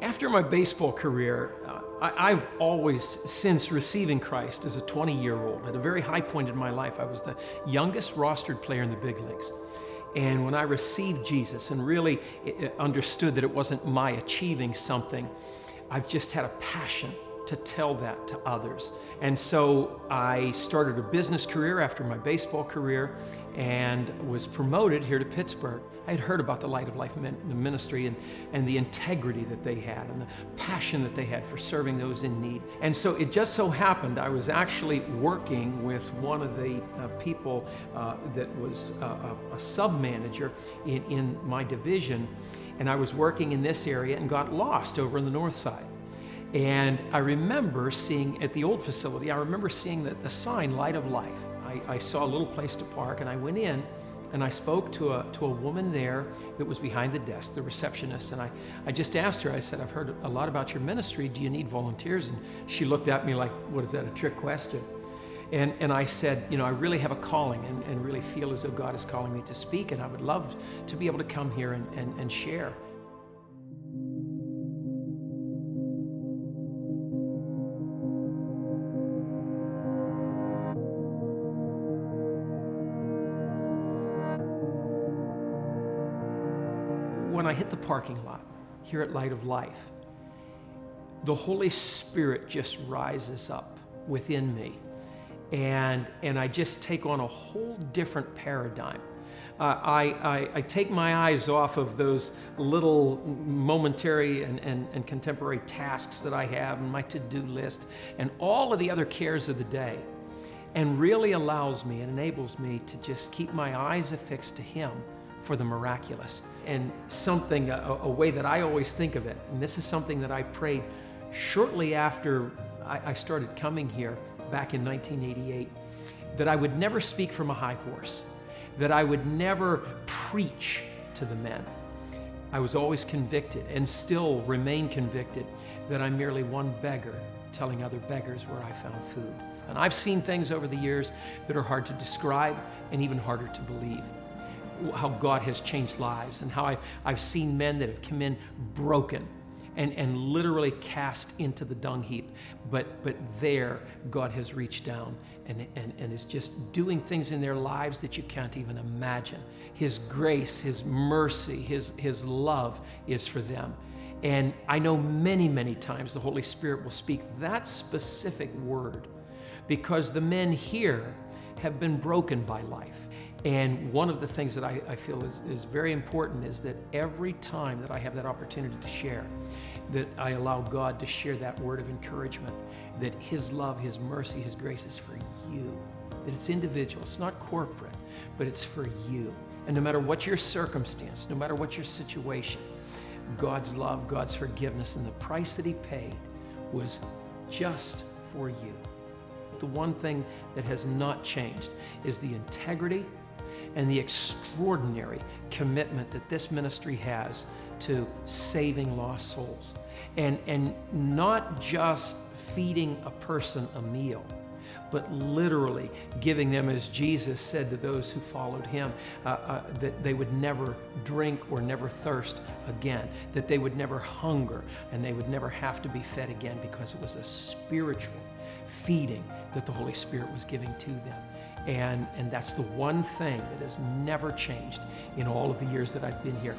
After my baseball career, I've always, since receiving Christ as a 20-year-old, at a very high point in my life, I was the youngest rostered player in the big leagues. And when I received Jesus and really understood that it wasn't my achieving something, I've just had a passion to tell that to others. And so I started a business career after my baseball career and was promoted here to Pittsburgh. I had heard about the Light of Life ministry and the integrity that they had and the passion that they had for serving those in need. And so it just so happened I was actually working with one of the people that was a sub-manager in my division, and I was working in this area and got lost over in the north side. And I remember seeing at the old facility, I remember seeing the sign, Light of Life. I saw a little place to park, and I went in and I spoke to a woman there that was behind the desk, the receptionist, and I just asked her, I said, I've heard a lot about your ministry. Do you need volunteers? And she looked at me like, what is that, a trick question? And I said, I really have a calling and really feel as though God is calling me to speak, and I would love to be able to come here and share. When I hit the parking lot here at Light of Life, the Holy Spirit just rises up within me, and I just take on a whole different paradigm. I take my eyes off of those little momentary and contemporary tasks that I have and my to-do list and all of the other cares of the day, and really allows me and enables me to just keep my eyes affixed to Him for the miraculous. And something, a way that I always think of it, and this is something that I prayed shortly after I started coming here back in 1988, that I would never speak from a high horse, that I would never preach to the men. I was always convicted and still remain convicted that I'm merely one beggar telling other beggars where I found food. And I've seen things over the years that are hard to describe and even harder to believe. How God has changed lives, and how I've seen men that have come in broken and literally cast into the dung heap, but there God has reached down and is just doing things in their lives that you can't even imagine. His grace, His mercy, His love is for them. And I know many times the Holy Spirit will speak that specific word because the men here have been broken by life. And one of the things that I feel is very important is that every time that I have that opportunity to share, that I allow God to share that word of encouragement, that His love, His mercy, His grace is for you, that it's individual, it's not corporate, but it's for you. And no matter what your circumstance, no matter what your situation, God's love, God's forgiveness, and the price that He paid was just for you. The one thing that has not changed is the integrity and the extraordinary commitment that this ministry has to saving lost souls. And not just feeding a person a meal, but literally giving them, as Jesus said to those who followed Him, that they would never drink or never thirst again, that they would never hunger and they would never have to be fed again, because it was a spiritual feeding that the Holy Spirit was giving to them. And that's the one thing that has never changed in all of the years that I've been here.